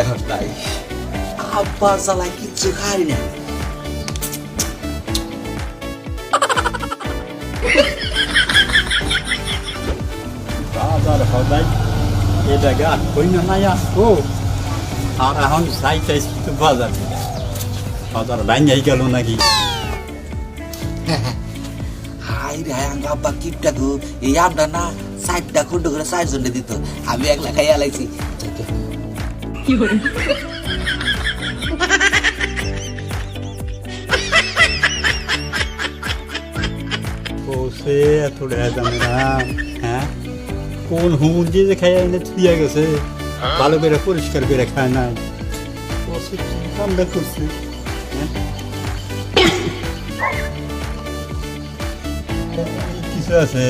এখন নাই আব্বার জ্বালায় কিচ্ছু খাই না। বাজার হদাই এ জায়গা কই না নাই আসবো আর এখন যাইতেছি তো বাজার বাজার ভাঙাই গেল নাকি হাই রে আঙ্গা আব্বা কিপটা গো, এই আমরা না 60টা খুন্ড করে 4 জনে দিত, আমি একলা খাইয়া লাইছি। বসে এত জানে না হ্যাঁ কোন হুমুন যে খাইয়া এনে থুইয়া গেছে ভালো করে পরিষ্কার করে খায় নাই বসে কি কামটা করছে কিছু আছে